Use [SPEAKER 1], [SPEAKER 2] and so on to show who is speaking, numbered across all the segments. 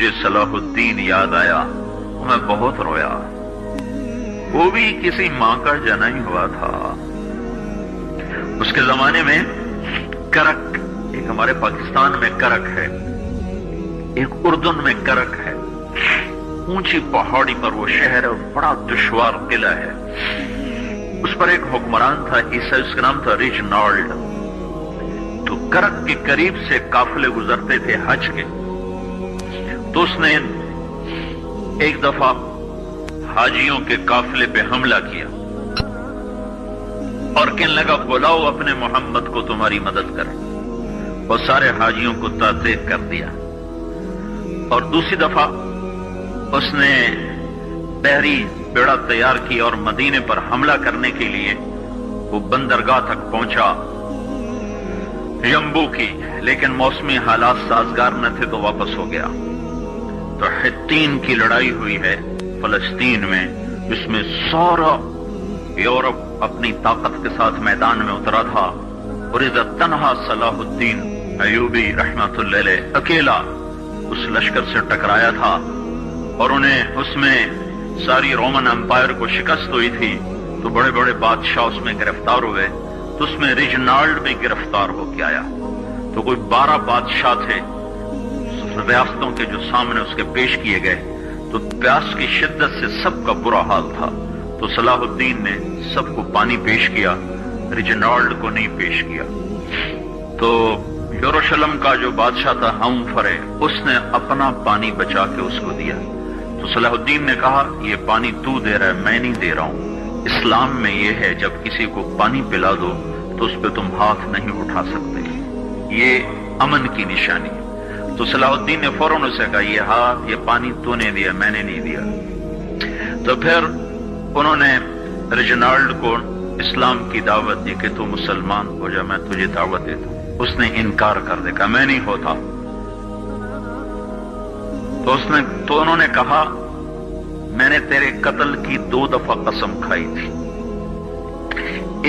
[SPEAKER 1] مجھے صلاح الدین یاد آیا، میں بہت رویا۔ وہ بھی کسی ماں کا جنا ہی ہوا تھا۔ اس کے زمانے میں کرک، ایک ہمارے پاکستان میں کرک ہے، ایک اردن میں کرک ہے، اونچی پہاڑی پر وہ شہر ہے اور بڑا دشوار قلعہ ہے۔ اس پر ایک حکمران تھا عیسائی، اس کا نام تھا ریجنالڈ۔ تو کرک کے قریب سے قافلے گزرتے تھے حج کے، تو اس نے ایک دفعہ حاجیوں کے قافلے پہ حملہ کیا اور کہنے لگا بلاؤ اپنے محمد کو تمہاری مدد کرے، اور سارے حاجیوں کو تعطیل کر دیا۔ اور دوسری دفعہ اس نے بحری بیڑا تیار کی اور مدینے پر حملہ کرنے کے لیے وہ بندرگاہ تک پہنچا یمبو کی، لیکن موسمی حالات سازگار نہ تھے تو واپس ہو گیا۔ تو حطین کی لڑائی ہوئی ہے فلسطین میں، جس میں سارا یورپ اپنی طاقت کے ساتھ میدان میں اترا تھا، اور اذا تنہا صلاح الدین ایوبی رحمت اللہ علیہ اکیلا اس لشکر سے ٹکرایا تھا، اور انہیں اس میں ساری رومن امپائر کو شکست ہوئی تھی، تو بڑے بڑے بادشاہ اس میں گرفتار ہوئے، تو اس میں ریجنالڈ بھی گرفتار ہو کے آیا۔ تو کوئی 12 بادشاہ تھے ریاستوں کے جو سامنے اس کے پیش کیے گئے، تو پیاس کی شدت سے سب کا برا حال تھا، تو صلاح الدین نے سب کو پانی پیش کیا، ریجنالڈ کو نہیں پیش کیا۔ تو یروشلم کا جو بادشاہ تھا ہم فرے، اس نے اپنا پانی بچا کے اس کو دیا۔ تو صلاح الدین نے کہا یہ پانی تو دے رہا ہے، میں نہیں دے رہا ہوں۔ اسلام میں یہ ہے جب کسی کو پانی پلا دو تو اس پہ تم ہاتھ نہیں اٹھا سکتے، یہ امن کی نشانی ہے۔ تو صلاح الدین نے فوراً اسے کہا یہ پانی تو نے دیا، میں نے نہیں دیا۔ تو پھر انہوں نے ریجنالڈ کو اسلام کی دعوت دی کہ تو مسلمان ہو جا، میں تجھے دعوت دیتا ہوں۔ اس نے انکار کر دیا، کہا میں نہیں ہوتا۔ تو انہوں نے کہا میں نے تیرے قتل کی 2 دفعہ قسم کھائی تھی،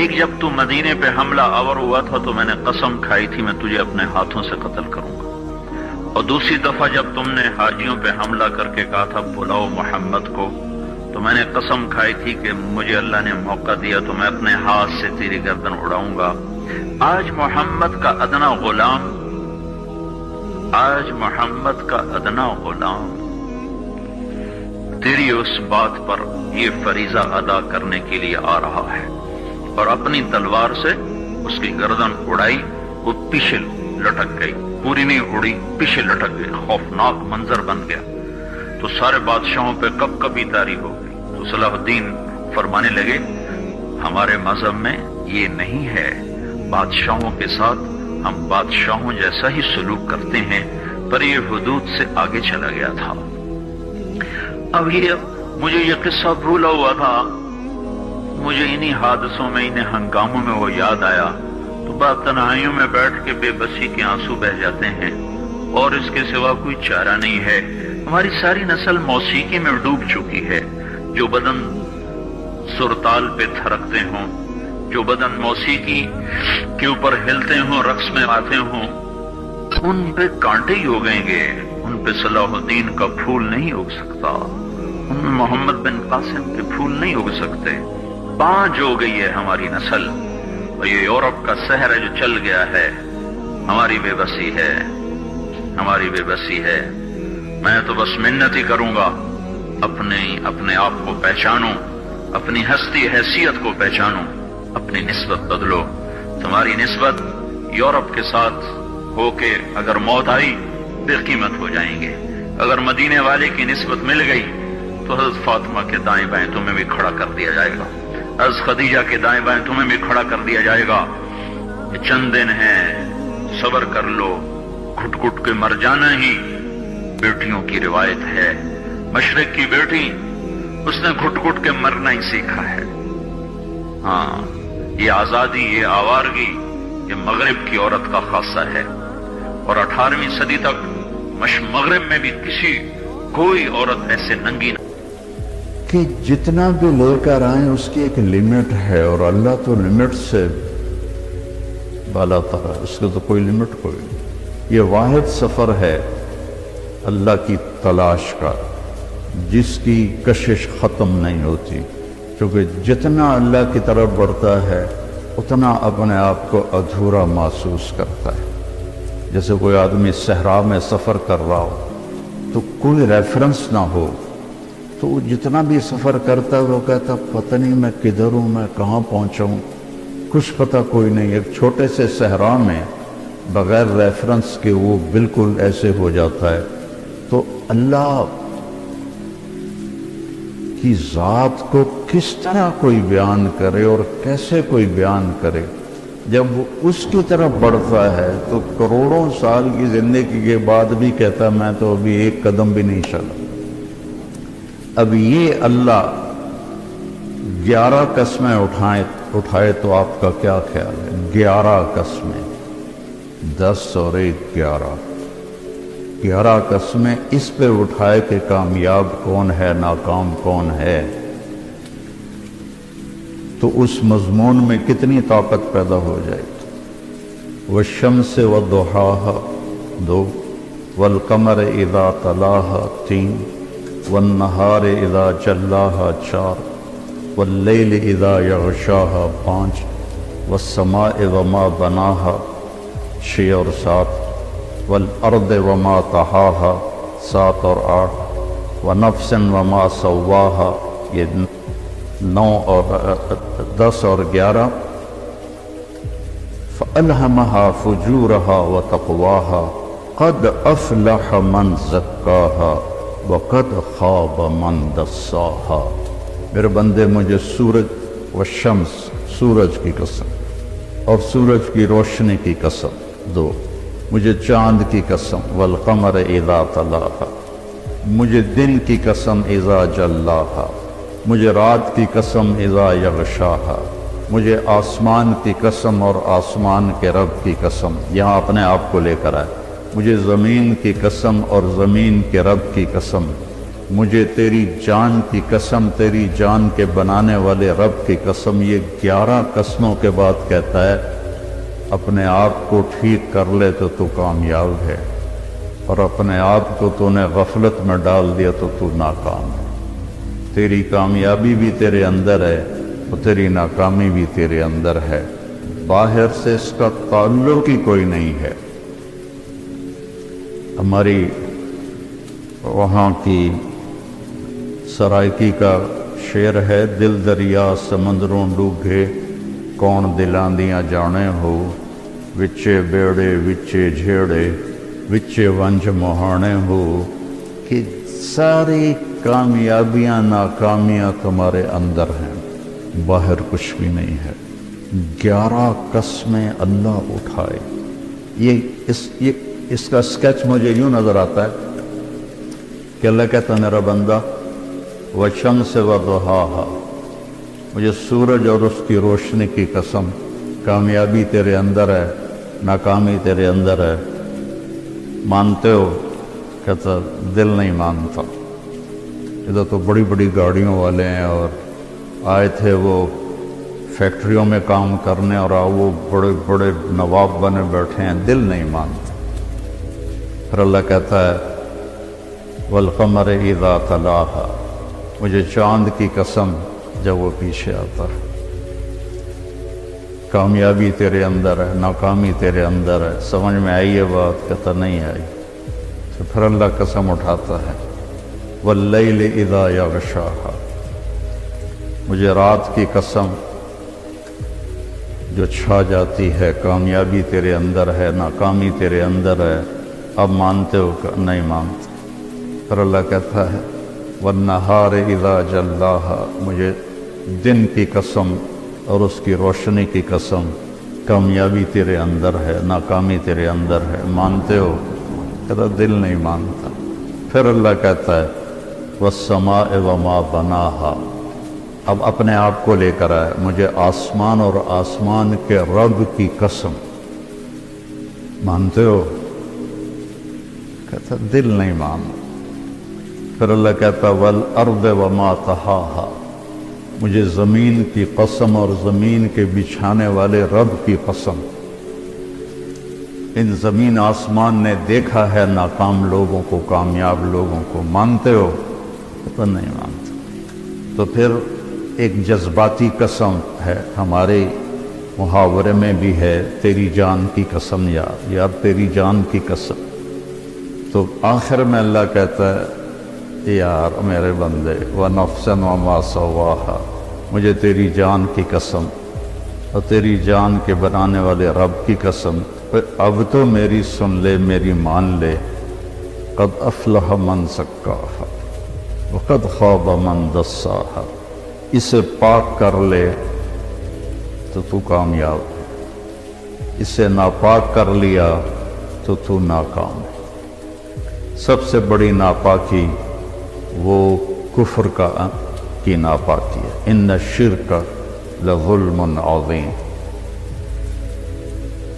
[SPEAKER 1] ایک جب تو مدینے پہ حملہ آور ہوا تھا تو میں نے قسم کھائی تھی میں تجھے اپنے ہاتھوں سے قتل کروں گا، اور دوسری دفعہ جب تم نے حاجیوں پہ حملہ کر کے کہا تھا بلاؤ محمد کو، تو میں نے قسم کھائی تھی کہ مجھے اللہ نے موقع دیا تو میں اپنے ہاتھ سے تیری گردن اڑاؤں گا۔ آج محمد کا ادنا غلام تیری اس بات پر یہ فریضہ ادا کرنے کے لیے آ رہا ہے، اور اپنی تلوار سے اس کی گردن اڑائی، وہ پیچھے لٹک گئی، پوری نہیں اڑی، پیچھے لٹک گئی، خوفناک منظر بن گیا۔ تو سارے بادشاہوں پہ کب کبھی تاری ہو گئی۔ تو صلاح الدین فرمانے لگے ہمارے مذہب میں یہ نہیں ہے، بادشاہوں کے ساتھ ہم بادشاہوں جیسا ہی سلوک کرتے ہیں، پر یہ حدود سے آگے چلا گیا تھا۔ اب مجھے یہ قصہ بھولا ہوا تھا، مجھے انہی حادثوں میں، انہی ہنگاموں میں وہ یاد آیا، تو بعد تنہائیوں میں بیٹھ کے بے بسی کے آنسو بہہ جاتے ہیں، اور اس کے سوا کوئی چارہ نہیں ہے۔ ہماری ساری نسل موسیقی میں ڈوب چکی ہے، جو بدن سرتال پہ تھرکتے ہوں، جو بدن موسیقی کے اوپر ہلتے ہوں، رقص میں آتے ہوں، ان پہ کانٹے ہی اگیں گے، ان پہ صلاح الدین کا پھول نہیں اگ سکتا، ان میں محمد بن قاسم کے پھول نہیں اگ سکتے۔ پانچ ہو گئی ہے ہماری نسل، اور یہ یورپ کا سحر ہے جو چل گیا ہے، ہماری بے بسی ہے، ہماری بے بسی ہے۔ میں تو بس منت ہی کروں گا اپنے آپ کو پہچانو، اپنی ہستی حیثیت کو پہچانو، اپنی نسبت بدلو۔ تمہاری نسبت یورپ کے ساتھ ہو کے اگر موت آئی بے قیمت ہو جائیں گے، اگر مدینے والے کی نسبت مل گئی تو حضرت فاطمہ کے دائیں بائیں تمہیں بھی کھڑا کر دیا جائے گا، حضرت خدیجہ کے دائیں بائیں تمہیں بھی کھڑا کر دیا جائے گا۔ یہ چند دن ہیں، صبر کر لو، گھٹ گھٹ کے مر جانا ہی بیٹیوں کی روایت ہے۔ مشرق کی بیٹی، اس نے گھٹ گھٹ کے مرنا ہی سیکھا ہے۔ ہاں، یہ آزادی، یہ آوارگی، یہ مغرب کی عورت کا خاصہ ہے، اور 18ویں صدی تک مغرب میں بھی کوئی عورت ایسے ننگی نہ
[SPEAKER 2] کہ جتنا بھی لے کر آئیں اس کی ایک لمٹ ہے، اور اللہ تو لمٹ سے بالا تر ہے، اس کے تو کوئی لمٹ کوئی نہیں۔ یہ واحد سفر ہے اللہ کی تلاش کا، جس کی کشش ختم نہیں ہوتی، کیونکہ جتنا اللہ کی طرف بڑھتا ہے اتنا اپنے آپ کو ادھورا محسوس کرتا ہے۔ جیسے کوئی آدمی صحرا میں سفر کر رہا ہو تو کوئی ریفرنس نہ ہو، تو وہ جتنا بھی سفر کرتا ہے وہ کہتا پتہ نہیں میں کدھر ہوں، میں کہاں پہنچا ہوں، کچھ پتہ کوئی نہیں۔ ایک چھوٹے سے صحرا میں بغیر ریفرنس کے وہ بالکل ایسے ہو جاتا ہے۔ تو اللہ کی ذات کو کس طرح کوئی بیان کرے اور کیسے کوئی بیان کرے؟ جب وہ اس کی طرف بڑھتا ہے تو کروڑوں سال کی زندگی کے بعد بھی کہتا میں تو ابھی ایک قدم بھی نہیں چلا۔ اب یہ اللہ 11 قسمیں اٹھائے تو آپ کا کیا خیال ہے؟ 11 قسمیں، 10 اور 1 11 قسمیں اس پہ اٹھائے کہ کامیاب کون ہے، ناکام کون ہے، تو اس مضمون میں کتنی طاقت پیدا ہو جائے گی۔ والشمس والضحاها 2، والقمر اذا تلاها 3، والنہار اذا جلاها 4، واللیل اذا یغشاها 5، والسماء وما بناها 6 اور 7، والارض وما طحاها 7 اور 8، ونفس وما سواها یہ 9 اور 10 اور 11، فألہمها فجورها وتقواها قد افلح من زکاها وقد خاب من دساها۔ میرے بندے مجھے سورج والشمس، سورج کی قسم اور سورج کی روشنی کی قسم 2، مجھے چاند کی قسم والقمر اذا تلاها، مجھے دن کی قسم اذا جلاها، مجھے رات کی قسم اذا یغشاها، مجھے آسمان کی قسم اور آسمان کے رب کی قسم، یہاں اپنے آپ کو لے کر آئے، مجھے زمین کی قسم اور زمین کے رب کی قسم، مجھے تیری جان کی قسم، تیری جان کے بنانے والے رب کی قسم۔ یہ 11 قسموں کے بعد کہتا ہے اپنے آپ کو ٹھیک کر لے تو کامیاب ہے، اور اپنے آپ کو تو نے غفلت میں ڈال دیا تو ناکام ہے۔ تیری کامیابی بھی تیرے اندر ہے اور تیری ناکامی بھی تیرے اندر ہے، باہر سے اس کا تعلق ہی کوئی نہیں ہے۔ ہماری وہاں کی سرائکی کا شعر ہے، دل دریا سمندروں ڈوبے کون دلاندیاں جانے ہو، وچے بیڑے وچے جھیڑے وچے ونج مہانے ہو، کہ ساری کامیابیاں ناکامیاں تمہارے اندر ہیں، باہر کچھ بھی نہیں ہے۔ 11 قسمیں اللہ اٹھائے۔ اس کا سکیچ مجھے یوں نظر آتا ہے کہ اللہ کہتا میرا بندہ والشمس وضحاها، مجھے سورج اور اس کی روشنی کی قسم، کامیابی تیرے اندر ہے، ناکامی تیرے اندر ہے، مانتے ہو؟ کہتا دل نہیں مانتا۔ ادھر تو بڑی بڑی گاڑیوں والے ہیں اور آئے تھے وہ فیکٹریوں میں کام کرنے، اور وہ بڑے بڑے نواب بنے بیٹھے ہیں، دل نہیں مانتا۔ پھر اللہ کہتا ہے والقمر اذا تلاها، مجھے چاند کی قسم جب وہ پیچھے آتا ہے۔ کامیابی تیرے اندر ہے، ناکامی تیرے اندر ہے، سمجھ میں آئی ہے بات؟ کہتا نہیں آئی۔ تو پھر اللہ قسم اٹھاتا ہے واللیل اذا یغشاها، مجھے رات کی قسم جو چھا جاتی ہے، کامیابی تیرے اندر ہے، ناکامی تیرے اندر ہے، اب مانتے ہو کہ نہیں مانتے؟ پھر اللہ کہتا ہے والنہار اذا جلاها، مجھے دن کی قسم اور اس کی روشنی کی قسم، کامیابی تیرے اندر ہے، ناکامی تیرے اندر ہے، مانتے ہو؟ کہتا دل نہیں مانتا۔ پھر اللہ کہتا ہے والسماء وما بناها، اب اپنے آپ کو لے کر آئے، مجھے آسمان اور آسمان کے رب کی قسم، مانتے ہو؟ کہتا دل نہیں مانتا۔ پھر اللہ کہتا والارض وما طحاها، مجھے زمین کی قسم اور زمین کے بچھانے والے رب کی قسم، ان زمین آسمان نے دیکھا ہے ناکام لوگوں کو کامیاب لوگوں کو، مانتے ہو؟ تو نہیں مانتے۔ تو پھر ایک جذباتی قسم ہے، ہمارے محاورے میں بھی ہے، تیری جان کی قسم یار تیری جان کی قسم۔ تو آخر میں اللہ کہتا ہے یار میرے بندے وَنَفْسًا وَمَا سَوَّاهَا، مجھے تیری جان کی قسم اور تیری جان کے بنانے والے رب کی قسم، اب تو میری سن لے، میری مان لے۔ قد افلح من زکاها وقد خاب من دساها، اسے پاک کر لے تو کامیاب، اسے ناپاک کر لیا تو ناکام ہے۔ سب سے بڑی ناپاکی وہ کفر کی ناپاکی ہے، ان الشرک لظلم عظیم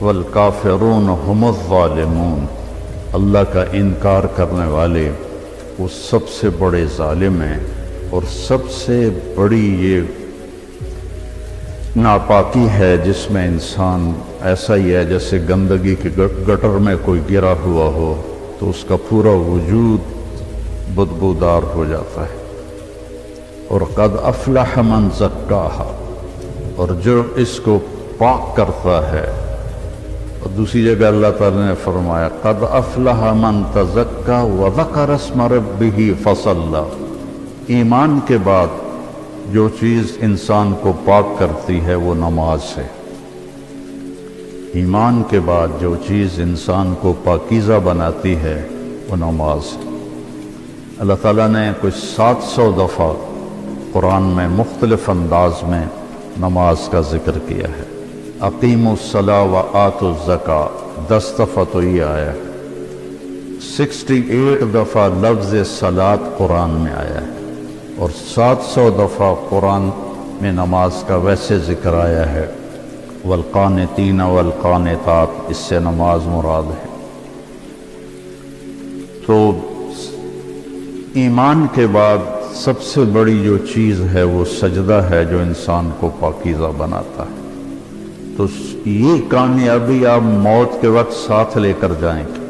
[SPEAKER 2] والکافرون هم الظالمون، اللہ کا انکار کرنے والے وہ سب سے بڑے ظالم ہیں، اور سب سے بڑی یہ ناپاکی ہے جس میں انسان ایسا ہی ہے جیسے گندگی کے گٹر میں کوئی گرا ہوا ہو تو اس کا پورا وجود بدبودار ہو جاتا ہے۔ اور قد افلح من زکاہا، اور جو اس کو پاک کرتا ہے، اور دوسری جگہ اللہ تعالی نے فرمایا قد افلح من تزکا وذکر اسم ربہ فصلی، ایمان کے بعد جو چیز انسان کو پاک کرتی ہے وہ نماز ہے۔ ایمان کے بعد جو چیز انسان کو پاکیزہ بناتی ہے وہ نماز ہے۔ اللہ تعالیٰ نے کچھ 700 دفعہ قرآن میں مختلف انداز میں نماز کا ذکر کیا ہے۔ اقیموا الصلاۃ وآتوا الزکاۃ 10 دفعہ تو یہ آیا ہے، 68 دفعہ لفظ صلاۃ قرآن میں آیا ہے، اور 700 دفعہ قرآن میں نماز کا ویسے ذکر آیا ہے۔ والقانتین والقانتات، اس سے نماز مراد ہے۔ تو ایمان کے بعد سب سے بڑی جو چیز ہے وہ سجدہ ہے جو انسان کو پاکیزہ بناتا ہے۔ تو یہ کامیابی آپ موت کے وقت ساتھ لے کر جائیں گے۔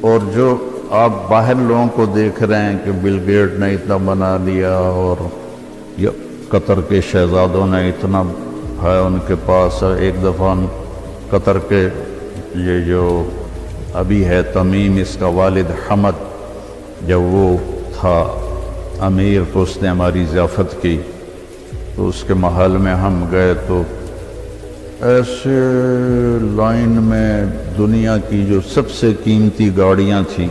[SPEAKER 2] اور جو آپ باہر لوگوں کو دیکھ رہے ہیں کہ بل گیٹ نے اتنا بنا لیا اور قطر کے شہزادوں نے اتنا ہے ان کے پاس، ایک دفعہ قطر کے یہ جو ابھی ہے تمیم، اس کا والد حمد، جب وہ تھا امیر تو اس نے ہماری ضیافت کی، تو اس کے محل میں ہم گئے تو ایسے لائن میں دنیا کی جو سب سے قیمتی گاڑیاں تھیں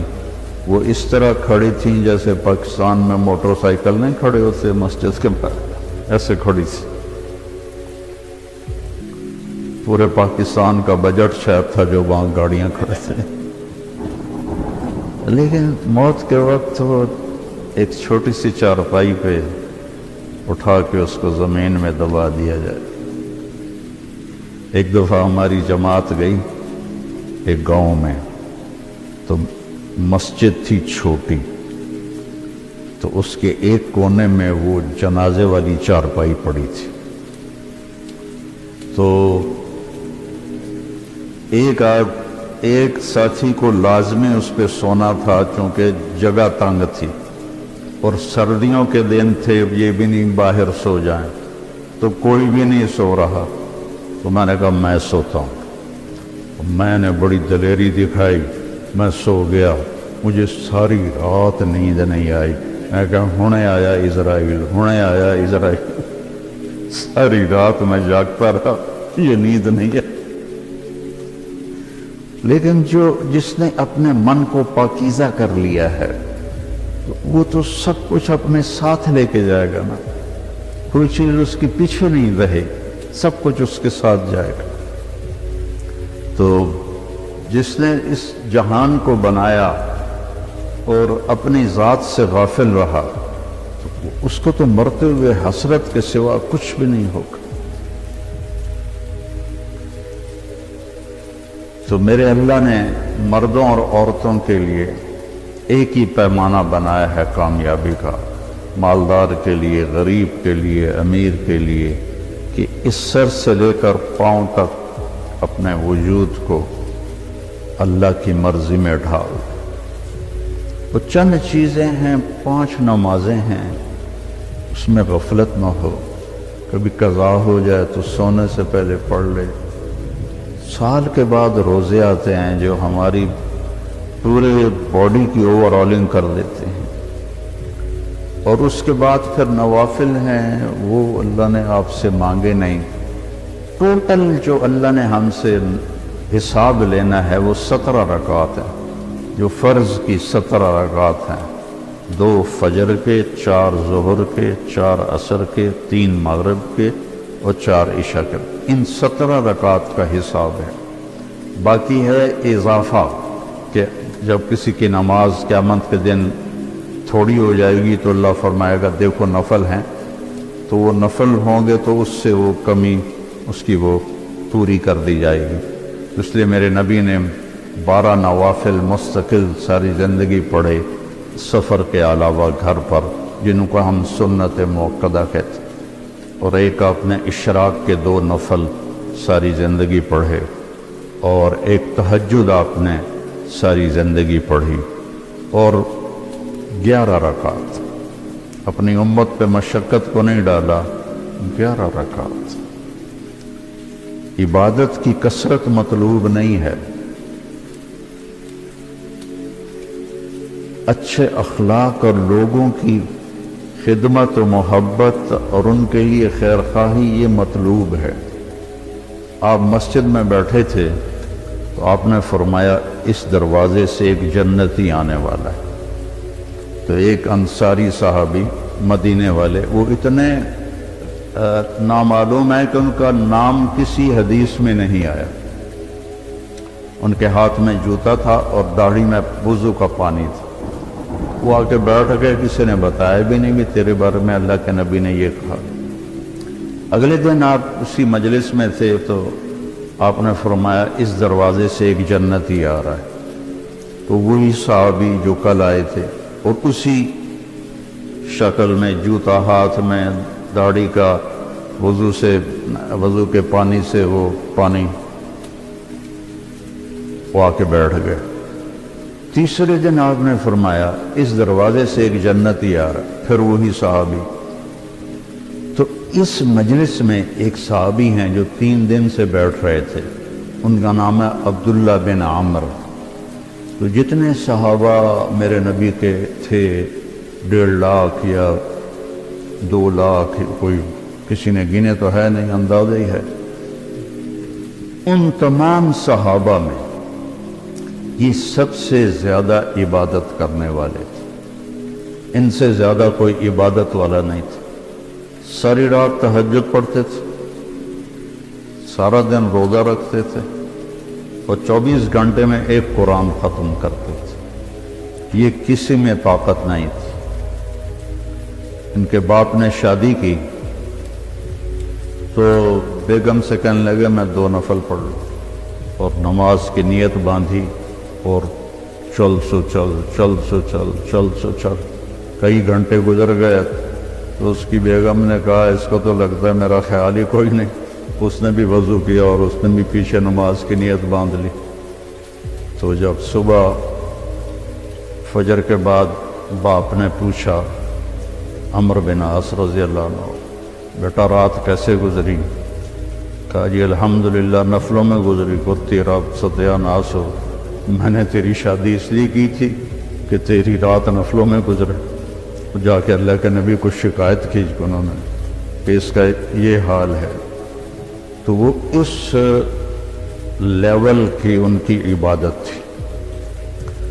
[SPEAKER 2] وہ اس طرح کھڑی تھیں جیسے پاکستان میں موٹر سائیکل نہیں کھڑے ہوتے مسجد کے باہر، ایسے کھڑی تھی۔ پورے پاکستان کا بجٹ شاید تھا جو وہاں گاڑیاں کھڑے تھے۔ لیکن موت کے وقت وہ ایک چھوٹی سی چارپائی پہ اٹھا کے اس کو زمین میں دبا دیا جائے۔ ایک دفعہ ہماری جماعت گئی ایک گاؤں میں، تو مسجد تھی چھوٹی، تو اس کے ایک کونے میں وہ جنازے والی چارپائی پڑی تھی۔ تو ایک ساتھی کو لازمی اس پہ سونا تھا چونکہ جگہ تنگ تھی، اور سردیوں کے دن تھے، یہ بھی نہیں باہر سو جائیں، تو کوئی بھی نہیں سو رہا۔ تو میں نے کہا میں سوتا ہوں۔ میں نے بڑی دلیری دکھائی، میں سو گیا، مجھے ساری رات نیند نہیں آئی۔ میں کہا ہونے آیا اسرائیل، ہونے آیا اسرائیل۔ ساری رات میں جاگتا رہا، یہ نیند نہیں ہے۔ لیکن جس نے اپنے من کو پاکیزہ کر لیا ہے وہ تو سب کچھ اپنے ساتھ لے کے جائے گا نا، کوئی چیز اس کے پیچھے نہیں رہے، سب کچھ اس کے ساتھ جائے گا۔ تو جس نے اس جہان کو بنایا اور اپنی ذات سے غافل رہا، تو اس کو تو مرتے ہوئے حسرت کے سوا کچھ بھی نہیں ہوگا۔ تو میرے اللہ نے مردوں اور عورتوں کے لیے ایک ہی پیمانہ بنایا ہے کامیابی کا، مالدار کے لیے، غریب کے لیے، امیر کے لیے، کہ اس سر سے لے کر پاؤں تک اپنے وجود کو اللہ کی مرضی میں ڈھال۔ وہ چند چیزیں ہیں، 5 نمازیں ہیں، اس میں غفلت نہ ہو۔ کبھی قضا ہو جائے تو سونے سے پہلے پڑھ لے۔ سال کے بعد روزے آتے ہیں جو ہماری پورے باڈی کی اوور آلنگ کر دیتے ہیں، اور اس کے بعد پھر نوافل ہیں، وہ اللہ نے آپ سے مانگے نہیں۔ ٹوٹل جو اللہ نے ہم سے حساب لینا ہے وہ 17 رکعات ہیں، جو فرض کی 17 رکعات ہیں، 2 فجر کے، 4 ظہر کے، 4 عصر کے، 3 مغرب کے اور 4 عشاء کے۔ ان 17 رکعات کا حساب ہے۔ باقی ہے اضافہ، کہ جب کسی کی نماز قیامت کے دن تھوڑی ہو جائے گی تو اللہ فرمائے گا دیکھو نفل ہیں، تو وہ نفل ہوں گے تو اس سے وہ کمی اس کی وہ پوری کر دی جائے گی۔ اس لیے میرے نبی نے 12 نوافل مستقل ساری زندگی پڑھے، سفر کے علاوہ گھر پر، جن کو ہم سنت موقدہ کہتے ہیں، اور ایک آپ نے اشراق کے 2 نفل ساری زندگی پڑھے، اور ایک تہجد آپ نے ساری زندگی پڑھی، اور 11 رکعت۔ اپنی امت پہ مشقت کو نہیں ڈالا، 11 رکعت۔ عبادت کی کثرت مطلوب نہیں ہے، اچھے اخلاق اور لوگوں کی خدمت و محبت اور ان کے لیے خیر خواہی یہ مطلوب ہے۔ آپ مسجد میں بیٹھے تھے تو آپ نے فرمایا اس دروازے سے ایک جنتی آنے والا ہے۔ تو ایک انصاری صحابی مدینے والے، وہ اتنے نامعلوم ہے کہ ان کا نام کسی حدیث میں نہیں آیا۔ ان کے ہاتھ میں جوتا تھا اور داڑھی میں وضو کا پانی تھا۔ وہ آ کے بیٹھ گئے، کسی نے بتایا بھی نہیں کہ تیرے بارے میں اللہ کے نبی نے یہ کہا۔ اگلے دن آپ اسی مجلس میں تھے تو آپ نے فرمایا اس دروازے سے ایک جنتی آ رہا ہے۔ تو وہی صحابی جو کل آئے تھے اور اسی شکل میں، جوتا ہاتھ میں، داڑھی کا وضو کے پانی سے وہ پانی، وہ آ کے بیٹھ گئے۔ تیسرے دن آپ نے فرمایا اس دروازے سے ایک جنتی آ رہا ہے، پھر وہی صحابی۔ تو اس مجلس میں ایک صحابی ہیں جو 3 دن سے بیٹھ رہے تھے، ان کا نام ہے عبداللہ بن عمر۔ تو جتنے صحابہ میرے نبی کے تھے، 1.5 لاکھ یا 2 لاکھ، کوئی کسی نے گنے تو ہے نہیں، اندازہ ہی ہے، ان تمام صحابہ میں یہ سب سے زیادہ عبادت کرنے والے تھے۔ ان سے زیادہ کوئی عبادت والا نہیں تھا۔ ساری رات تہجد پڑھتے تھے، سارا دن روزہ رکھتے تھے، اور 24 گھنٹے میں ایک قرآن ختم کرتے تھے۔ یہ کسی میں طاقت نہیں تھی۔ ان کے باپ نے شادی کی تو بیگم سے کہنے لگے میں 2 نفل پڑھ لوں، اور نماز کی نیت باندھی، اور چل سو چل کئی گھنٹے گزر گئے تو اس کی بیگم نے کہا اس کو تو لگتا ہے میرا خیال ہی کوئی نہیں۔ اس نے بھی وضو کیا اور اس نے بھی پیچھے نماز کی نیت باندھ لی۔ تو جب صبح فجر کے بعد باپ نے پوچھا عمرو بن عاص رضی اللہ عنہ، بیٹا رات کیسے گزری؟ کہا جی الحمدللہ نفلوں میں گزری، کو تیرا ستیہ ناس ہو، میں نے تیری شادی اس لیے کی تھی کہ تیری رات نفلوں میں گزرے۔ جا کے اللہ کے نبی کو شکایت کی انہوں نے کہ اس کا یہ حال ہے۔ تو وہ اس لیول کی ان کی عبادت تھی۔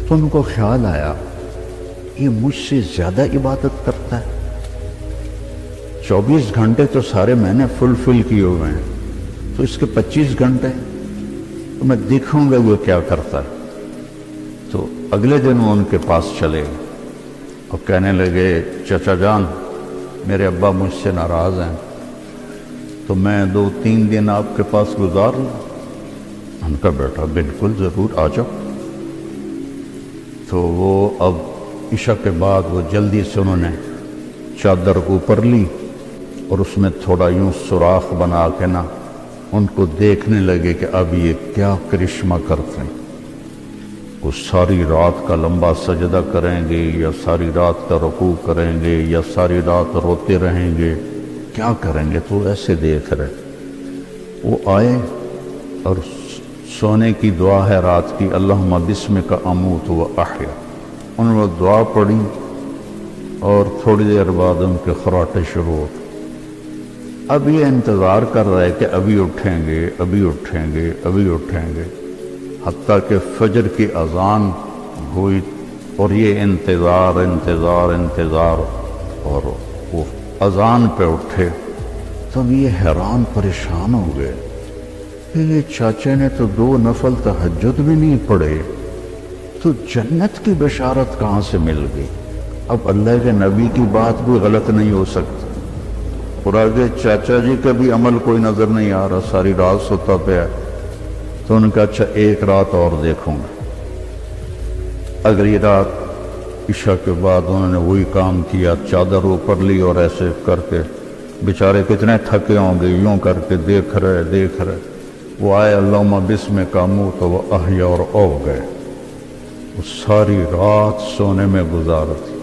[SPEAKER 2] تو ان کو خیال آیا یہ مجھ سے زیادہ عبادت کرتا ہے، 24 گھنٹے تو سارے میں نے فل کیے ہوئے ہیں، تو اس کے 25 گھنٹے تو میں دیکھوں گا وہ کیا کرتا ہے۔ تو اگلے دن وہ ان کے پاس چلے اور کہنے لگے چچا جان میرے ابا مجھ سے ناراض ہیں، تو میں 2-3 دن آپ کے پاس گزار لوں؟ ان کا بیٹا بالکل ضرور آ جاؤ۔ تو وہ اب عشاء کے بعد وہ جلدی سے انہوں نے چادر اوپر لی اور اس میں تھوڑا یوں سوراخ بنا کے نا ان کو دیکھنے لگے کہ اب یہ کیا کرشمہ کرتے ہیں۔ وہ ساری رات کا لمبا سجدہ کریں گے یا ساری رات کا رکوع کریں گے یا ساری رات روتے رہیں گے، کیا کریں گے؟ تو ایسے دیکھ رہے. وہ آئے اور سونے کی دعا ہے رات کی، اللہم بسمک اموت و احیا. انہوں نے دعا پڑھی اور تھوڑی دیر بعد ان کے خراٹے شروع ہو. اب یہ انتظار کر رہے کہ ابھی اٹھیں گے، ابھی اٹھیں گے، ابھی اٹھیں گے، حتیٰ کہ فجر کی اذان ہوئی اور یہ انتظار انتظار انتظار، اور وہ اذان پہ اٹھے. تب یہ حیران پریشان ہو گئے کہ یہ چاچے نے تو 2 نفل تہجد بھی نہیں پڑھے، تو جنت کی بشارت کہاں سے مل گئی؟ اب اللہ کے نبی کی بات بھی غلط نہیں ہو سکتی. اور آگے چاچا جی کا بھی عمل کوئی نظر نہیں آ رہا، ساری رات سوتا پیا. تو ان کا اچھا ایک رات اور دیکھوں گا. اگلی رات عشاء کے بعد انہوں نے وہی کام کیا، چادر اوپر لی اور ایسے کر کے، بیچارے کتنے تھکے ہوں گے، یوں کر کے دیکھ رہے. وہ آئے اللہم بسمک اموت و احیا اور او گئے. وہ ساری رات سونے میں گزارتی.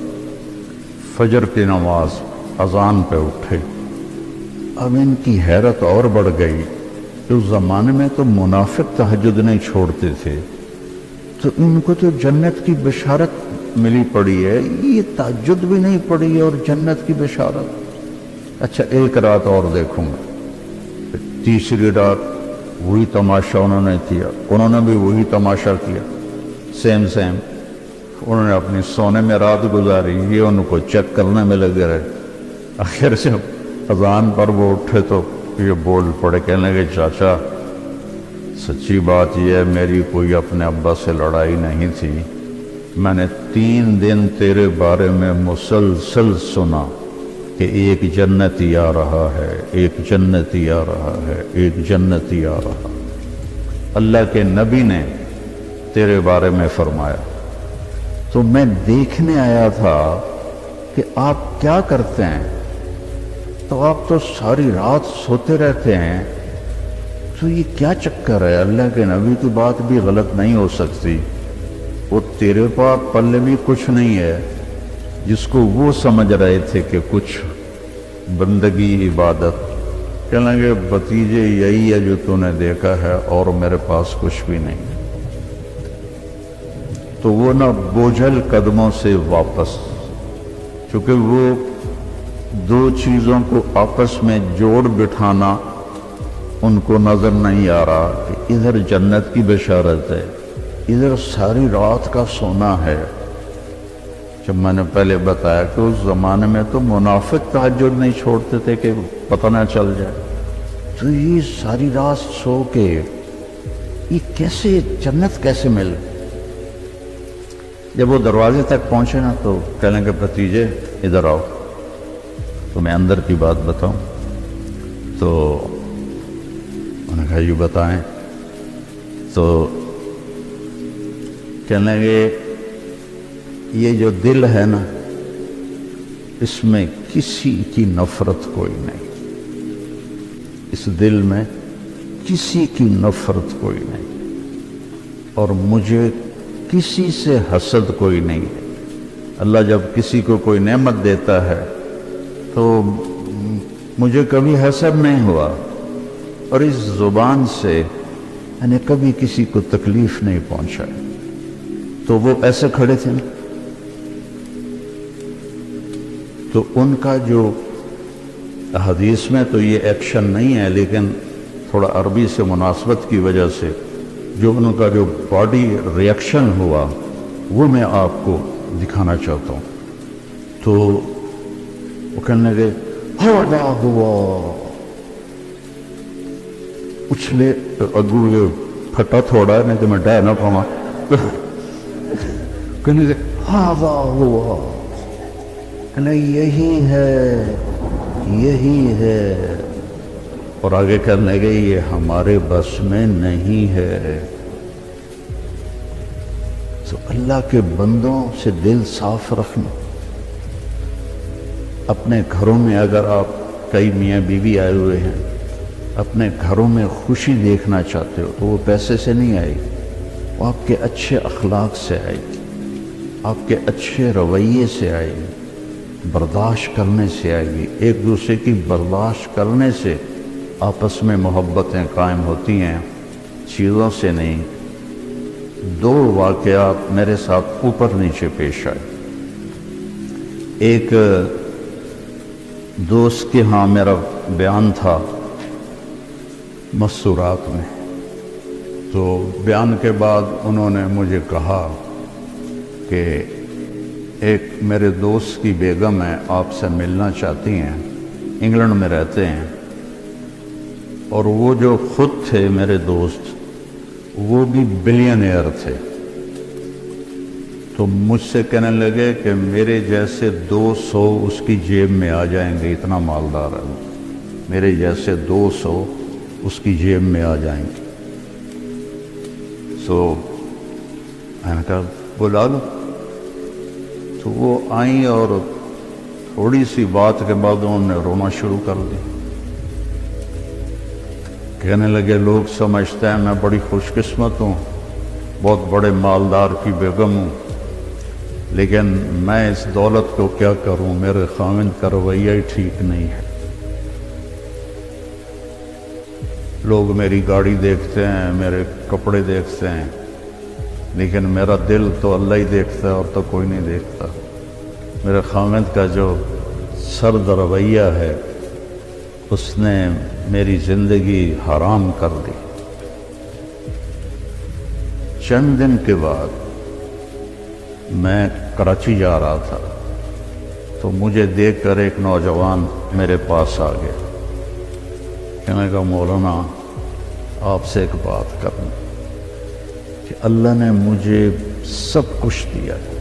[SPEAKER 2] فجر کی نماز اذان پہ اٹھے. اب ان کی حیرت اور بڑھ گئی کہ اس زمانے میں تو منافق تہجد نہیں چھوڑتے تھے، تو ان کو تو جنت کی بشارت ملی پڑی ہے، یہ تہجد بھی نہیں پڑی اور جنت کی بشارت. اچھا ایک رات اور دیکھوں گا. تیسری رات وہی تماشا انہوں نے کیا، انہوں نے بھی وہی تماشا کیا، سیم. انہوں نے اپنی سونے میں رات گزاری، یہ ان کو چیک کرنے میں لگے رہے. آخر سے اذان پر وہ اٹھے تو یہ بول پڑے، کہنے لگے چاچا سچی بات یہ ہے میری کوئی اپنے ابا سے لڑائی نہیں تھی، میں نے 3 دن تیرے بارے میں مسلسل سنا کہ ایک جنتی آ رہا ہے، ایک جنتی آ رہا ہے، ایک جنتی آ رہا. اللہ کے نبی نے تیرے بارے میں فرمایا، تو میں دیکھنے آیا تھا کہ آپ کیا کرتے ہیں. تو آپ تو ساری رات سوتے رہتے ہیں، تو یہ کیا چکر ہے؟ اللہ کے نبی کی بات بھی غلط نہیں ہو سکتی. وہ تیرے پاس پلے بھی کچھ نہیں ہے جس کو وہ سمجھ رہے تھے کہ کچھ بندگی عبادت. کہنے لگے بھتیجے یہی ہے جو تو نے دیکھا ہے اور میرے پاس کچھ بھی نہیں. تو وہ نہ بوجھل قدموں سے واپس، چونکہ وہ 2 چیزوں کو آپس میں جوڑ بٹھانا ان کو نظر نہیں آ رہا کہ ادھر جنت کی بشارت ہے، ادھر ساری رات کا سونا ہے. جب میں نے پہلے بتایا کہ اس زمانے میں تو منافق تہجد نہیں چھوڑتے تھے کہ پتہ نہ چل جائے، تو یہ ساری رات سو کے یہ کیسے جنت کیسے مل؟ جب وہ دروازے تک پہنچے نا تو کہنے لگے بھتیجے ادھر آؤ تو میں اندر کی بات بتاؤں. تو انہوں نے کہا یہ بتائیں. تو کہنے لگے یہ جو دل ہے نا اس میں کسی کی نفرت کوئی نہیں، اس دل میں کسی کی نفرت کوئی نہیں، اور مجھے کسی سے حسد کوئی نہیں ہے. اللہ جب کسی کو کوئی نعمت دیتا ہے تو مجھے کبھی حسد نہیں ہوا، اور اس زبان سے میں نے کبھی کسی کو تکلیف نہیں پہنچائی. تو وہ ایسے کھڑے تھے نا، تو ان کا جو حدیث میں تو یہ ایکشن نہیں ہے لیکن تھوڑا عربی سے مناسبت کی وجہ سے جو ان کا جو باڈی ریئیکشن ہوا وہ میں آپ کو دکھانا چاہتا ہوں. تو وہ کہنے لگے ہوا ہوا اچھلے اگو یہ پھٹا تھوڑا نہیں تو میں ڈر نہ پاؤں. کہنے لگے ہوا ہوا، کہنے یہی ہے یہی ہے، اور آگے کہنے لگے یہ ہمارے بس میں نہیں ہے. تو اللہ کے بندوں سے دل صاف رکھنا. اپنے گھروں میں اگر آپ کئی میاں بیوی آئے ہوئے ہیں، اپنے گھروں میں خوشی دیکھنا چاہتے ہو تو وہ پیسے سے نہیں آئے گی، وہ آپ کے اچھے اخلاق سے آئے گی، آپ کے اچھے رویے سے آئے گی، برداشت کرنے سے آئے گی۔ ایک دوسرے کی برداشت کرنے سے آپس میں محبتیں قائم ہوتی ہیں، چیزوں سے نہیں۔ دو واقعات میرے ساتھ اوپر نیچے پیش آئے۔ ایک دوست کے ہاں میرا بیان تھا مستورات میں، تو بیان کے بعد انہوں نے مجھے کہا کہ ایک میرے دوست کی بیگم ہے، آپ سے ملنا چاہتی ہیں، انگلینڈ میں رہتے ہیں، اور وہ جو خود تھے میرے دوست وہ بھی بلینئر تھے۔ تو مجھ سے کہنے لگے کہ میرے جیسے 200 اس کی جیب میں آ جائیں گے، اتنا مالدار ہے، میرے جیسے 200 اس کی جیب میں آ جائیں گے۔ تو میں نے کہا بلا لو۔ تو وہ آئیں اور تھوڑی سی بات کے بعد انہوں نے رونا شروع کر دی۔ کہنے لگے لوگ سمجھتے ہیں میں بڑی خوش قسمت ہوں، بہت بڑے مالدار کی بیگم ہوں، لیکن میں اس دولت کو کیا کروں، میرے خاوند کا رویہ ہی ٹھیک نہیں ہے۔ لوگ میری گاڑی دیکھتے ہیں، میرے کپڑے دیکھتے ہیں، لیکن میرا دل تو اللہ ہی دیکھتا ہے اور تو کوئی نہیں دیکھتا۔ میرے خاوند کا جو سرد رویہ ہے اس نے میری زندگی حرام کر دی۔ چند دن کے بعد میں کراچی جا رہا تھا، تو مجھے دیکھ کر ایک نوجوان میرے پاس آ گیا، کہنے لگا مولانا آپ سے ایک بات کرنی کہ اللہ نے مجھے سب کچھ دیا ہے،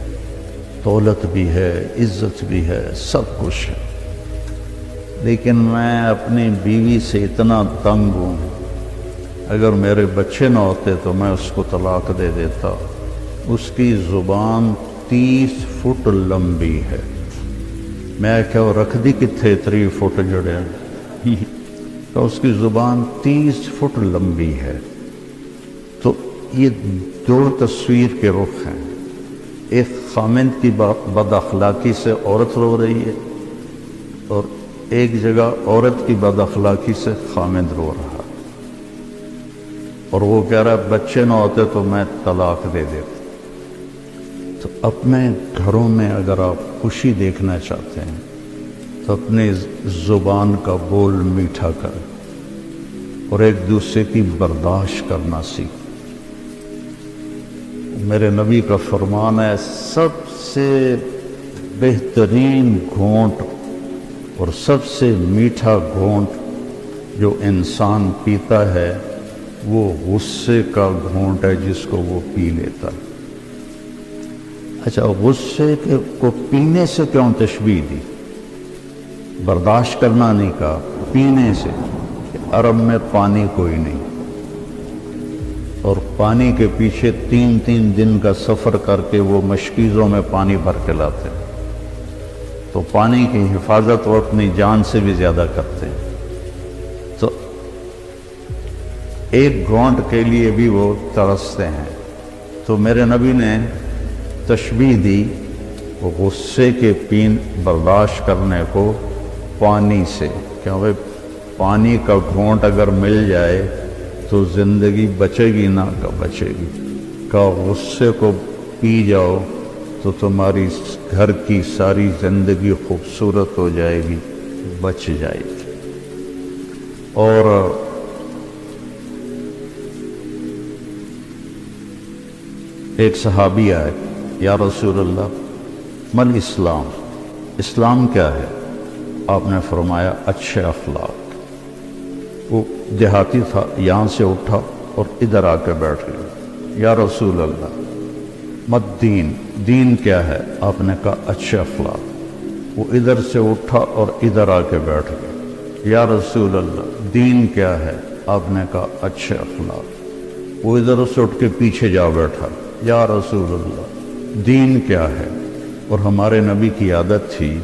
[SPEAKER 2] دولت بھی ہے، عزت بھی ہے، سب کچھ ہے، لیکن میں اپنی بیوی سے اتنا تنگ ہوں، اگر میرے بچے نہ ہوتے تو میں اس کو طلاق دے دیتا۔ اس کی زبان 30 فٹ لمبی ہے۔ میں کہ رکھ دی کتھے 3 فٹ جڑے تو اس کی زبان 30 فٹ لمبی ہے۔ تو یہ دو تصویر کے رخ ہیں، ایک خاوند کی بد اخلاقی سے عورت رو رہی ہے، اور ایک جگہ عورت کی بد اخلاقی سے خاوند رو رہا، اور وہ کہہ رہا ہے بچے نہ ہوتے تو میں طلاق دے دیتا۔ تو اپنے گھروں میں اگر آپ خوشی دیکھنا چاہتے ہیں تو اپنی زبان کا بول میٹھا کریں اور ایک دوسرے کی برداشت کرنا سیکھیں۔ میرے نبی کا فرمان ہے سب سے بہترین گھونٹ اور سب سے میٹھا گھونٹ جو انسان پیتا ہے وہ غصے کا گھونٹ ہے جس کو وہ پی لیتا ہے۔ اچھا، غصے کو پینے سے کیوں تشبیہ دی؟ برداشت کرنا نہیں کہا، پینے سے۔ عرب میں پانی کوئی نہیں، اور پانی کے پیچھے 3 دن کا سفر کر کے وہ مشکیزوں میں پانی بھر کے لاتے ہیں، تو پانی کی حفاظت وہ اپنی جان سے بھی زیادہ کرتے ہیں۔ تو ایک گھونٹ کے لیے بھی وہ ترستے ہیں۔ تو میرے نبی نے تشبیہ دی وہ غصے کے برداشت کرنے کو پانی سے، کہ بھائی پانی کا گھونٹ اگر مل جائے تو زندگی بچے گی نہ بچے گی، کہ غصے کو پی جاؤ تو تمہاری گھر کی ساری زندگی خوبصورت ہو جائے گی، بچ جائے گی۔ اور ایک صحابی آئے، یا رسول اللہ مل اسلام، اسلام کیا ہے؟ آپ نے فرمایا اچھے اخلاق۔ وہ دیہاتی تھا، یہاں سے اٹھا اور ادھر آ کے بیٹھ گیا، یا رسول اللہ مت دین، دین کیا ہے؟ آپ نے کہا اچھے اخلاق۔ وہ ادھر سے اٹھا اور ادھر آ کے بیٹھ گیا، یا رسول اللہ دین کیا ہے؟ آپ نے کہا اچھے اخلاق۔ وہ ادھر سے اٹھ کے پیچھے جا بیٹھا، یا رسول اللہ دین کیا ہے؟ اور ہمارے نبی کی عادت تھی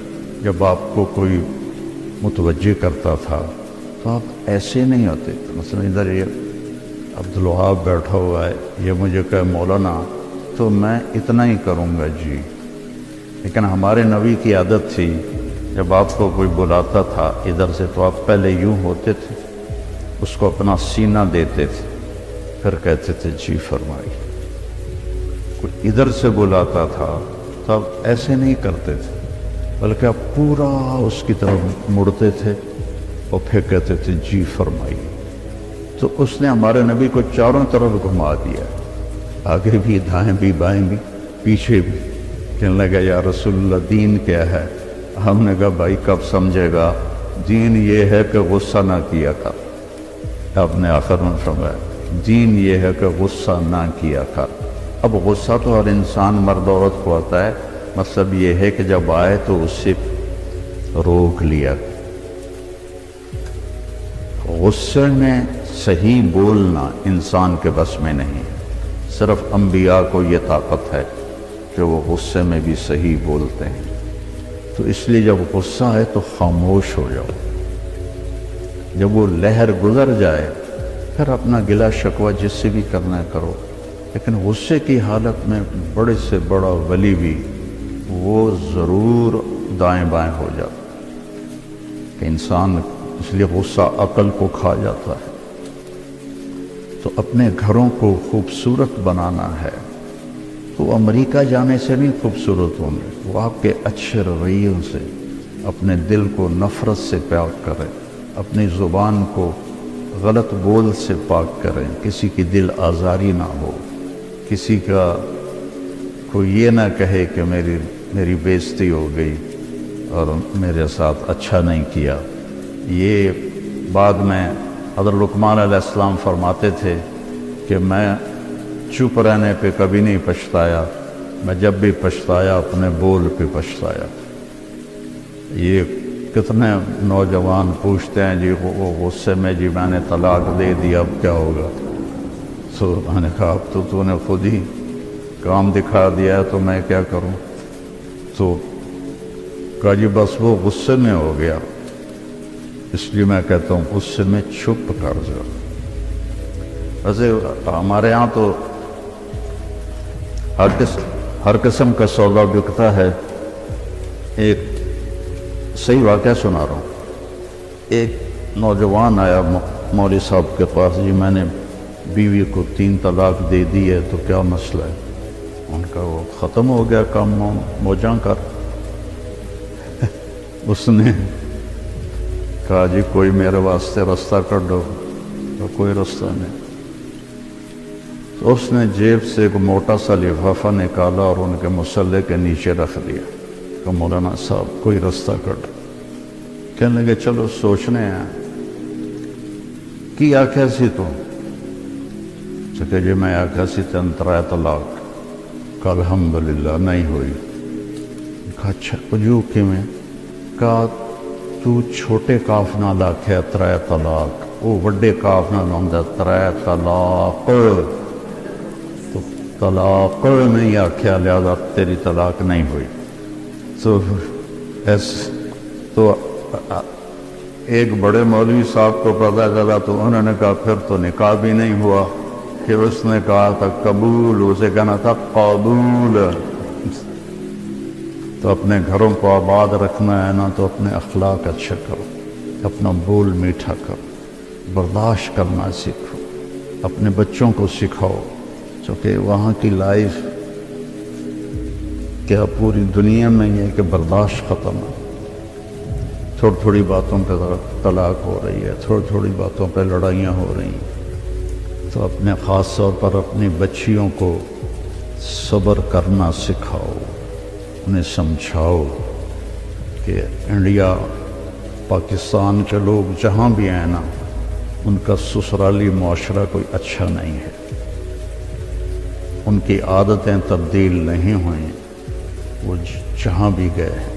[SPEAKER 2] جب آپ کو کوئی متوجہ کرتا تھا تو آپ ایسے نہیں ہوتے، مثلا ادھر یہ عبدالوہاب بیٹھا ہوا ہے، یہ مجھے کہے مولانا تو میں اتنا ہی کروں گا جی، لیکن ہمارے نبی کی عادت تھی جب آپ کو کوئی بلاتا تھا ادھر سے تو آپ پہلے یوں ہوتے تھے، اس کو اپنا سینہ دیتے تھے، پھر کہتے تھے جی فرمائیے۔ کوئی ادھر سے بلاتا تھا تب ایسے نہیں کرتے تھے، بلکہ آپ پورا اس کی طرف مڑتے تھے اور پھر کہتے تھے جی فرمائیے۔ تو اس نے ہمارے نبی کو چاروں طرف گھما دیا، آگے بھی، دائیں بھی، بائیں بھی، پیچھے بھی۔ کہنے لگا یا رسول اللہ دین کیا ہے؟ ہم نے کہا بھائی کب سمجھے گا، دین یہ ہے کہ غصہ نہ کیا کر۔ آپ نے آخر میں فرمایا دین یہ ہے کہ غصہ نہ کیا کر۔ اب غصہ تو ہر انسان مرد عورت کو آتا ہے، مطلب یہ ہے کہ جب آئے تو اس سے روک لیا۔ غصے میں صحیح بولنا انسان کے بس میں نہیں، صرف انبیاء کو یہ طاقت ہے کہ وہ غصے میں بھی صحیح بولتے ہیں۔ تو اس لیے جب غصہ آئے تو خاموش ہو جاؤ، جب وہ لہر گزر جائے پھر اپنا گلہ شکوہ جس سے بھی کرنا ہے کرو، لیکن غصے کی حالت میں بڑے سے بڑا ولی بھی وہ ضرور دائیں بائیں ہو جاتا کہ انسان، اس لیے غصہ عقل کو کھا جاتا ہے۔ تو اپنے گھروں کو خوبصورت بنانا ہے تو امریکہ جانے سے نہیں خوبصورت ہوں گے، وہ آپ کے اچھے رویوں سے اپنے دل کو نفرت سے پاک کریں، اپنی زبان کو غلط بول سے پاک کریں، کسی کی دل آزاری نہ ہو، کسی کا کوئی یہ نہ کہے کہ میری بےزتی ہو گئی اور میرے ساتھ اچھا نہیں کیا۔ یہ بعد میں حضرت لقمان علیہ السلام فرماتے تھے کہ میں چپ رہنے پہ کبھی نہیں پچھتایا، میں جب بھی پچھتایا اپنے بول پہ پچھتایا۔ یہ کتنے نوجوان پوچھتے ہیں جی وہ غصے میں جی میں نے طلاق دے دیا اب کیا ہوگا؟ تو میں نے کہا اب تو نے خود ہی کام دکھا دیا ہے تو میں کیا کروں؟ تو کہا جی بس وہ غصے میں ہو گیا، اس لیے میں کہتا ہوں غصے میں چھپ کر جاؤ۔ ویسے ہمارے ہاں تو ہر قسم کا سودا بکتا ہے۔ ایک صحیح واقعہ سنا رہا ہوں۔ ایک نوجوان آیا مولوی صاحب کے پاس، جی میں نے بیوی کو 3 طلاق دے دی ہے تو کیا مسئلہ ہے؟ ان کا وہ ختم ہو گیا کام موجاں کر۔ اس نے کہا جی کوئی میرے واسطے رستہ کر دو، تو کوئی رستہ نہیں۔ تو اس نے جیب سے ایک موٹا سا لفافہ نکالا اور ان کے مسلح کے نیچے رکھ دیا کہ مولانا صاحب کوئی رستہ کر دو۔ کہنے لگے چلو سوچنے ہیں کی آخیا سی تو کہ جی میں آخیا سی تین 3 طلاق، کہ الحمدللہ نہیں ہوئی۔ کہا اچھا جو کہ میں کہا تو چھوٹے کاف نال آخیا 3 طلاق، وہ وڈے کاف نال آندا 3 طلاق، تو طلاق نہیں آخیا لہذا تیری طلاق نہیں ہوئی۔ تو ایک بڑے مولوی صاحب کو پتہ چلا تو انہوں نے کہا پھر تو نکاح بھی نہیں ہوا، کہ اس نے کہا تھا قبول، اسے کہنا تھا قبول۔ تو اپنے گھروں کو آباد رکھنا ہے نا تو اپنے اخلاق اچھا کرو، اپنا بول میٹھا کرو، برداشت کرنا سیکھو، اپنے بچوں کو سکھاؤ، چونکہ وہاں کی لائف کیا پوری دنیا میں یہ کہ برداشت ختم ہے۔ تھوڑی تھوڑی باتوں پہ طلاق ہو رہی ہے، تھوڑی تھوڑی باتوں پہ لڑائیاں ہو رہی ہیں۔ تو اپنے خاص طور پر اپنی بچیوں کو صبر کرنا سکھاؤ، انہیں سمجھاؤ کہ انڈیا پاکستان کے لوگ جہاں بھی ہیں نا ان کا سسرالی معاشرہ کوئی اچھا نہیں ہے، ان کی عادتیں تبدیل نہیں ہوئیں، وہ جہاں بھی گئے ہیں۔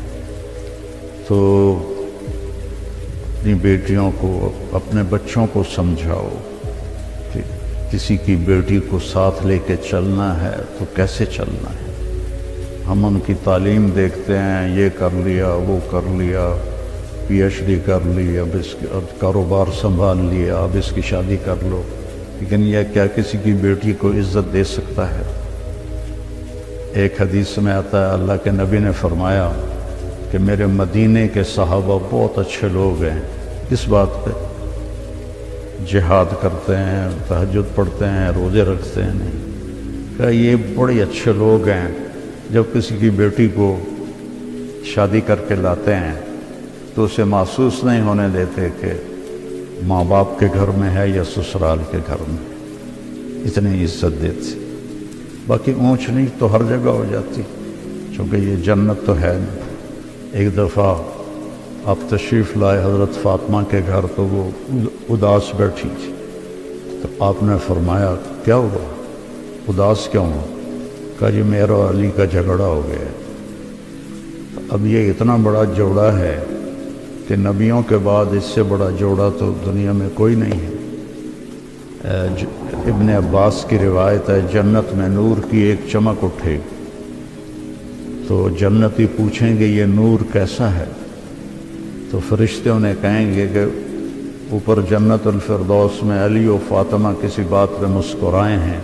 [SPEAKER 2] تو اپنی بیٹیوں کو، اپنے بچوں کو سمجھاؤ کہ کسی کی بیٹی کو ساتھ لے کے چلنا ہے تو کیسے چلنا ہے۔ ہم ان کی تعلیم دیکھتے ہیں، یہ کر لیا، وہ کر لیا، پی ایچ ڈی کر لی، اب کاروبار سنبھال لیا، اب اس کی شادی کر لو۔ لیکن یہ کیا کسی کی بیٹی کو عزت دے سکتا ہے؟ ایک حدیث میں آتا ہے اللہ کے نبی نے فرمایا کہ میرے مدینے کے صحابہ بہت اچھے لوگ ہیں۔ کس بات پہ؟ جہاد کرتے ہیں، تہجد پڑھتے ہیں، روزے رکھتے ہیں۔ نہیں کہ یہ بڑے اچھے لوگ ہیں، جب کسی کی بیٹی کو شادی کر کے لاتے ہیں تو اسے محسوس نہیں ہونے دیتے کہ ماں باپ کے گھر میں ہے یا سسرال کے گھر میں، اتنی عزت دیتے۔ باقی اونچ نیچ تو ہر جگہ ہو جاتی، چونکہ یہ جنت تو ہے نہیں۔ ایک دفعہ آپ تشریف لائے حضرت فاطمہ کے گھر تو وہ اداس بیٹھی تھی، تو آپ نے فرمایا کیا ہوا، اداس کیوں ہوا؟ کہا جی میرا اور علی کا جھگڑا ہو گیا۔ اب یہ اتنا بڑا جوڑا ہے کہ نبیوں کے بعد اس سے بڑا جوڑا تو دنیا میں کوئی نہیں ہے۔ ابن عباس کی روایت ہے جنت میں نور کی ایک چمک اٹھے تو جنتی پوچھیں گے یہ نور کیسا ہے؟ تو فرشتے انہیں کہیں گے کہ اوپر جنت الفردوس میں علی و فاطمہ کسی بات پہ مسکرائے ہیں،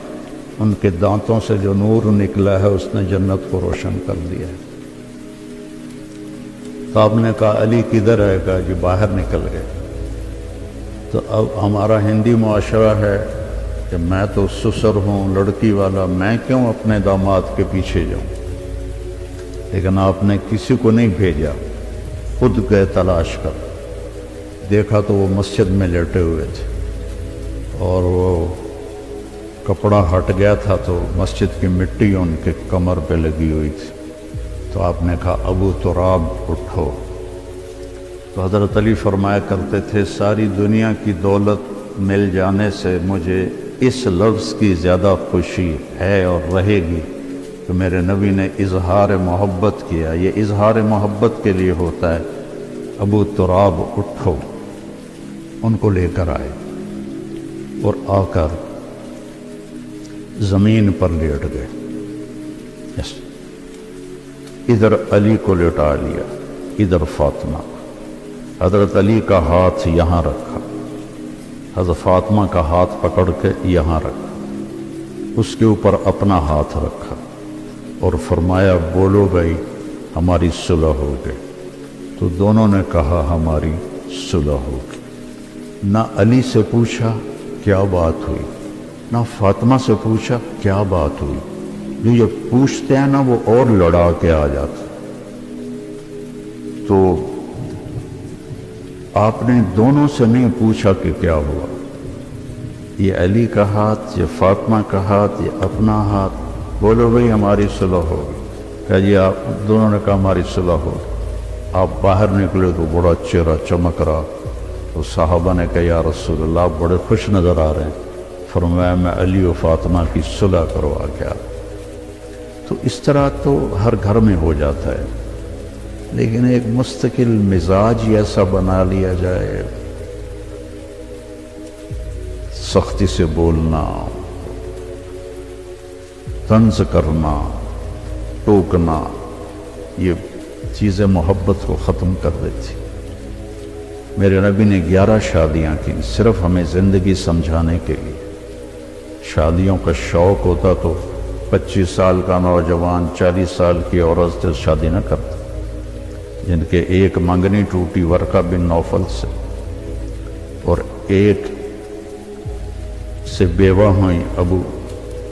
[SPEAKER 2] ان کے دانتوں سے جو نور نکلا ہے اس نے جنت کو روشن کر دیا ہے۔ تو آپ نے کہا علی کدھر ہے؟ کہا جی باہر نکل گئے۔ تو اب ہمارا ہندی معاشرہ ہے کہ میں تو سسر ہوں، لڑکی والا، میں کیوں اپنے داماد کے پیچھے جاؤں؟ لیکن آپ نے کسی کو نہیں بھیجا، خود گئے تلاش کر۔ دیکھا تو وہ مسجد میں لیٹے ہوئے تھے اور وہ کپڑا ہٹ گیا تھا تو مسجد کی مٹی ان کے کمر پہ لگی ہوئی تھی۔ تو آپ نے کہا ابو تراب اٹھو۔ تو حضرت علی فرمایا کرتے تھے ساری دنیا کی دولت مل جانے سے مجھے اس لفظ کی زیادہ خوشی ہے اور رہے گی کہ میرے نبی نے اظہار محبت کیا۔ یہ اظہار محبت کے لیے ہوتا ہے۔ ابو تراب اٹھو، ان کو لے کر آئے اور آ کر زمین پر لیٹ گئے۔ ادھر علی کو لٹا لیا، ادھر فاطمہ۔ حضرت علی کا ہاتھ یہاں رکھا، حضرت فاطمہ کا ہاتھ پکڑ کے یہاں رکھا، اس کے اوپر اپنا ہاتھ رکھا اور فرمایا بولو بھائی ہماری صلح ہو گئی۔ تو دونوں نے کہا ہماری صلح ہو گئی۔ نہ علی سے پوچھا کیا بات ہوئی، نہ فاطمہ سے پوچھا کیا بات ہوئی۔ جو یہ پوچھتے ہیں نا وہ اور لڑا کے آ جاتے۔ تو آپ نے دونوں سے نہیں پوچھا کہ کیا ہوا، یہ علی کا ہاتھ، یہ فاطمہ کا ہاتھ، یہ اپنا ہاتھ، بولو بھئی ہماری صلح ہو گئی۔ کہ جی آپ دونوں نے کہا ہماری صلح ہو گئی۔ آپ باہر نکلے تو بڑا چہرہ چمک رہا۔ تو صحابہ نے کہا یا رسول اللہ آپ بڑے خوش نظر آ رہے ہیں۔ فرمایا میں علی و فاطمہ کی صلح کروا کے آیا۔ تو اس طرح تو ہر گھر میں ہو جاتا ہے، لیکن ایک مستقل مزاج ایسا بنا لیا جائے، سختی سے بولنا، طنز کرنا، ٹوکنا، یہ چیزیں محبت کو ختم کر دیتی۔ میرے نبی نے 11 شادیاں کی صرف ہمیں زندگی سمجھانے کے لیے۔ شادیوں کا شوق ہوتا تو 25 سال کا نوجوان 40 سال کی عورت سے شادی نہ کرتا، جن کے ایک منگنی ٹوٹی ورقہ بن نوفل سے اور ایک سے بیوہ ہوئیں ابو